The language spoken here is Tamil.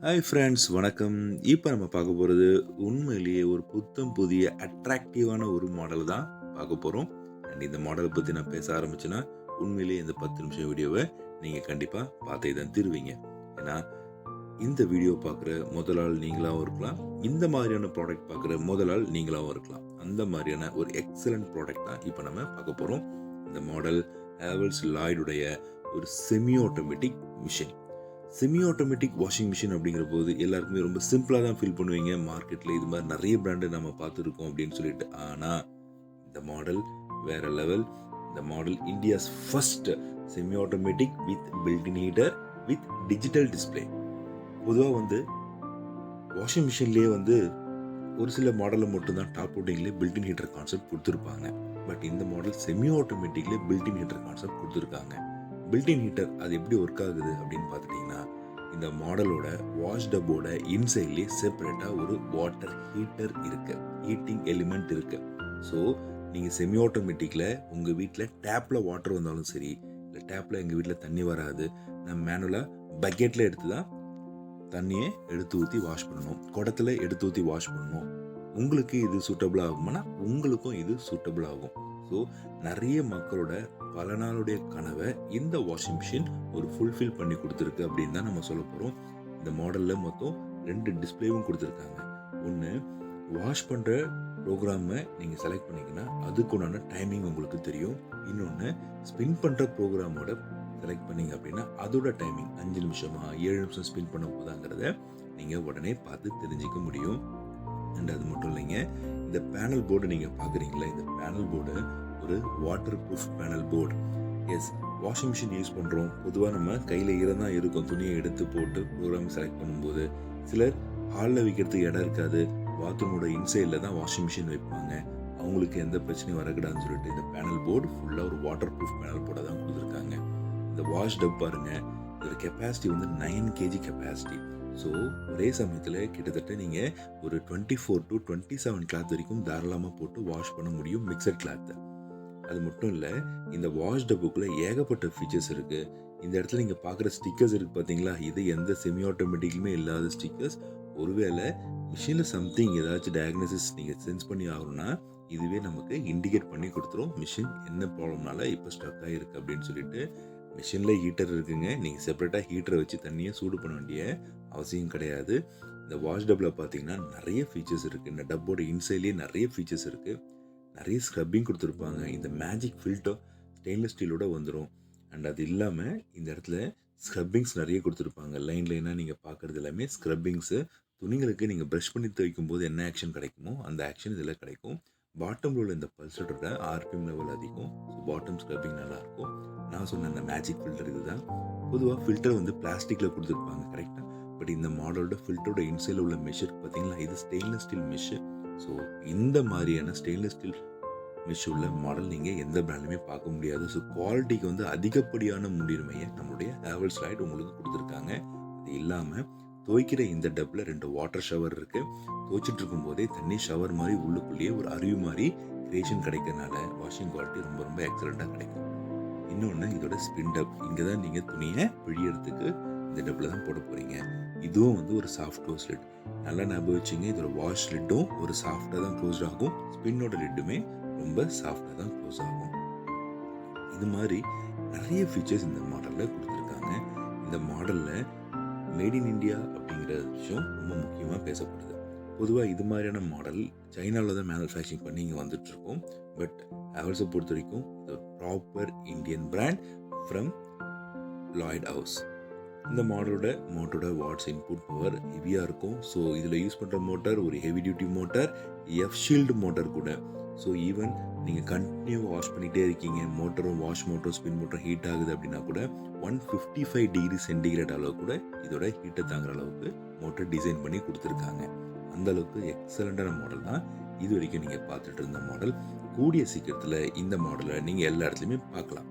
ஹாய் ஃப்ரெண்ட்ஸ், வணக்கம். இப்போ நம்ம பார்க்க போகிறது உண்மையிலேயே ஒரு புத்தம் புதிய அட்ராக்டிவான ஒரு மாடல் தான் பார்க்க போகிறோம். அண்ட் இந்த மாடலை பற்றி நான் பேச ஆரம்பிச்சேன்னா உண்மையிலேயே இந்த 10 நிமிஷம் வீடியோவை நீங்கள் கண்டிப்பாக பார்த்தே தான் தருவீங்க. ஏன்னா இந்த வீடியோ பார்க்குற முதல் ஆள் நீங்களாகவும் இருக்கலாம், இந்த மாதிரியான ப்ராடக்ட் பார்க்குற முதல் ஆள் நீங்களாகவும் இருக்கலாம். அந்த மாதிரியான ஒரு எக்ஸலண்ட் ப்ராடக்ட் தான் இப்போ நம்ம பார்க்க போகிறோம். இந்த மாடல் ஹேவல்ஸ் லாய்டுடைய ஒரு semi automatic machine. Semi automatic washing machine அப்படிங்கிற போது எல்லாருக்குமே ரொம்ப சிம்பிளாக தான் ஃபீல் பண்ணுவீங்க. மார்க்கெட்டில் இது மாதிரி நிறைய பிராண்டு நம்ம பார்த்துருக்கோம் அப்படின்னு சொல்லிட்டு. ஆனால் இந்த மாடல் வேற லெவல். இந்த model India's first semi automatic with built in heater with digital display. பொதுவாக வாஷிங் மிஷின்லேயே ஒரு சில மாடலில் மட்டும்தான் டாப் லோடிங்லேயே பில்டின் ஹீட்டர் கான்செப்ட் கொடுத்துருப்பாங்க. பட் இந்த மாடல் செமி ஆட்டோமேட்டிக்லேயே பில்டின் ஹீட்டர் கான்செப்ட் கொடுத்துருக்காங்க. பில்டின் ஹீட்டர் அது எப்படி ஒர்க் ஆகுது அப்படின்னு பார்த்துட்டிங்கன்னா, இந்த மாடலோட வாஷ் டப்போட இன்சைட்லேயே செப்பரேட்டாக ஒரு வாட்டர் ஹீட்டர் இருக்கு, ஹீட்டிங் எலிமெண்ட் இருக்கு. ஸோ நீங்கள் செமி ஆட்டோமேட்டிக்கில் உங்கள் வீட்டில் டேப்பில் வாட்டர் வந்தாலும் சரி, இல்லை டேப்பில் எங்கள் வீட்டில் தண்ணி வராது, நம்ம மேனுவலாக பக்கெட்டில் எடுத்து தான் தண்ணியை எடுத்து ஊற்றி வாஷ் பண்ணணும், குடத்தில் எடுத்து ஊற்றி வாஷ் பண்ணணும். உங்களுக்கு இது சூட்டபிள் ஆகும்னா உங்களுக்கும் இது சூட்டபிள் ஆகும். ஸோ நிறைய மக்களோட பல நாளுடைய கனவை இந்த வாஷிங் மிஷின் ஒரு ஃபுல்ஃபில் பண்ணி கொடுத்துருக்கு அப்படின்னு தான் நம்ம சொல்ல போகிறோம். இந்த மாடலில் மொத்தம் 2 டிஸ்பிளேவும் கொடுத்துருக்காங்க. ஒன்று வாஷ் பண்ணுற ப்ரோக்ராமை நீங்கள் செலக்ட் பண்ணிங்கன்னா அதுக்குண்டான டைமிங் உங்களுக்கு தெரியும். இன்னொன்று ஸ்பின் பண்ணுற ப்ரோக்ராமோட செலக்ட் பண்ணிங்க அப்படின்னா அதோட டைமிங் 5 நிமிஷமா 7 நிமிஷம் ஸ்பின் பண்ண போதாங்கிறத நீங்கள் உடனே பார்த்து தெரிஞ்சிக்க முடியும். அண்ட் அது மட்டும் இல்லைங்க, இந்த பேனல் போர்டு நீங்கள் பார்க்குறீங்களா, இந்த பேனல் போர்டு ஒரு waterproof panel board. Yes, washing machine use பண்ணுறோம். பொதுவாக நம்ம கையில் ஈரந்தான் இருக்கும், துணியை எடுத்து போட்டு ப்ரோக்ராம் செலக்ட் பண்ணும்போது சிலர் ஹாலில் வைக்கிறதுக்கு இடம் இருக்காது, பாத்ரூமோட இன்சைடில் தான் வாஷிங் மிஷின் வைப்பாங்க. அவங்களுக்கு எந்த பிரச்சனையும் வரக்கூடாதுன்னு சொல்லிட்டு இந்த பேனல் போர்டு ஃபுல்லாக ஒரு வாட்டர் ப்ரூஃப் பேனல் போர்டை தான் கொடுத்துருக்காங்க. இந்த வாஷ் டப் பாருங்க, இதோட கெப்பாசிட்டி 9 kg கெப்பாசிட்டி. ஸோ ஒரே சமயத்தில் கிட்டத்தட்ட நீங்கள் ஒரு 24 to 27 கிளாத் வரைக்கும் தாராளமாக போட்டு வாஷ் பண்ண முடியும், மிக்சட் கிளாத்தை. அது மட்டும் இல்லை, இந்த வாஷ் டப்புக்குள்ளே ஏகப்பட்ட ஃபீச்சர்ஸ் இருக்குது. இந்த இடத்துல நீங்கள் பார்க்குற ஸ்டிக்கர்ஸ் இருக்குது பார்த்தீங்களா, இது எந்த செமி ஆட்டோமேட்டிக்குமே இல்லாத ஸ்டிக்கர்ஸ். ஒருவேளை மிஷினில் சம்திங் ஏதாச்சும் டயக்னோசிஸ் நீங்கள் சென்ஸ் பண்ணி ஆகணும்னா இதுவே நமக்கு இண்டிகேட் பண்ணி கொடுத்துரும், மிஷின் என்ன ப்ராப்ளம்னால இப்போ ஸ்டக் ஆகிருக்கு அப்படின்னு சொல்லிட்டு. மிஷினில் ஹீட்டர் இருக்குங்க, நீங்கள் செப்பரேட்டாக ஹீட்டரை வச்சு தண்ணியை சூடு பண்ண வேண்டிய அவசியம் கிடையாது. இந்த வாஷ் டப்பில் பார்த்தீங்கன்னா நிறைய ஃபீச்சர்ஸ் இருக்குது. இந்த டப்போட இன்சைட்லேயே நிறைய ஃபீச்சர்ஸ் இருக்குது. நிறைய ஸ்க்ரப்பிங் கொடுத்துருப்பாங்க. இந்த மேஜிக் ஃபில்டர் ஸ்டெயின்லெஸ் ஸ்டீலோட வந்துடும். அண்ட் அது இல்லாமல் இந்த இடத்துல ஸ்க்ரப்பிங்ஸ் நிறைய கொடுத்துருப்பாங்க. லைனாக நீங்கள் பார்க்குறது எல்லாமே ஸ்க்ரப்பிங்ஸு. துணிகளுக்கு நீங்கள் ப்ரஷ் பண்ணி துவைக்கும் போது என்ன ஆக்ஷன் கிடைக்குமோ அந்த ஆக்ஷன் இதில் கிடைக்கும். பாட்டமில் உள்ள இந்த பல்சரோட ஆர்பிஎம் லெவல் அதிகம். ஸோ பாட்டம் ஸ்க்ரப்பிங் நல்லாயிருக்கும். நான் சொன்ன அந்த மேஜிக் ஃபில்டர் இதுதான். பொதுவாக ஃபில்டர் பிளாஸ்டிக்கில் கொடுத்துருப்பாங்க, கரெக்டாக. பட் இந்த மாடலோட ஃபில்டரோட இன்சைடில் உள்ள மெஷர் பார்த்தீங்களா, இது ஸ்டெயின்லெஸ் ஸ்டீல் மெஷ். ஸோ இந்த மாதிரியான ஸ்டெயின்லெஸ் ஸ்டீல் மெஷ் உள்ள மாடல் நீங்கள் எந்த பிராண்ட்லையுமே பார்க்க முடியாது. ஸோ குவாலிட்டிக்கு அதிகப்படியான முன்னுரிமையை நம்மளுடைய ஹேவல்ஸ் லாய்ட் உங்களுக்கு கொடுத்துருக்காங்க. அது இல்லாமல் துவைக்கிற இந்த டப்பில் 2 வாட்டர் ஷவர் இருக்குது. துவைச்சிட்டு இருக்கும் போதே தண்ணி ஷவர் மாதிரி உள்ளுக்குள்ளேயே ஒரு அருவி மாதிரி கிரியேஷன் கிடைக்கிறதுனால வாஷிங் குவாலிட்டி ரொம்ப ரொம்ப எக்ஸலண்ட்டாக கிடைக்கும். இன்னொன்று இதோட ஸ்பின் டப், இங்கே தான் நீங்கள் துணியை பிழியறதுக்கு இந்த டப்பில் தான் போட போகிறீங்க. இதுவும் ஒரு சாஃப்ட் க்ளோஸ் லிட். நல்லா ஞாபகம் வச்சுங்க, இதோட வாஷ் லிட்டும் ஒரு சாஃப்டாக தான் க்ளோஸ் ஆகும், ஸ்பின்னோட லிட்டுமே ரொம்ப சாஃப்டாக தான் க்ளோஸ் ஆகும். இது மாதிரி நிறைய ஃபீச்சர்ஸ் இந்த மாடலில் கொடுத்துருக்காங்க. இந்த மாடலில் மேட் இன் இண்டியா அப்படிங்கிற விஷயம் ரொம்ப முக்கியமாக பேசப்படுது. பொதுவாக இது மாதிரியான மாடல் சைனாவில் தான் மேனுஃபேக்சரிங் பண்ணி இங்கே வந்துட்டுருக்கோம். பட் ஹேவல்ஸை பொறுத்த வரைக்கும் இது proper Indian brand from Lloyd house. இந்த மாடலோட மோட்டரோட வாட்ஸ் இன்புட் பவர் ஹெவியாக இருக்கும். ஸோ இதில் யூஸ் பண்ணுற மோட்டார் ஒரு heavy duty motor, F shield motor கூட. ஸோ ஈவன் நீங்கள் கண்டினியூவாக வாஷ் பண்ணிகிட்டே இருக்கீங்க, மோட்டரும் வாஷ் மோட்டரும் ஸ்பின் மோட்டரும் ஹீட் ஆகுது அப்படின்னா கூட 155 டிகிரி சென்டிகிரேட் அளவு கூட இதோட ஹீட்டை தாங்குற அளவுக்கு மோட்டர் டிசைன் பண்ணி கொடுத்துருக்காங்க. அந்த அளவுக்கு எக்ஸலண்டான மாடல் தான் இது வரைக்கும் நீங்கள் பார்த்துட்டு இருந்த மாடல். கூடிய சீக்கிரத்தில் இந்த மாடலை நீங்கள் எல்லா இடத்துலையுமே பார்க்கலாம்.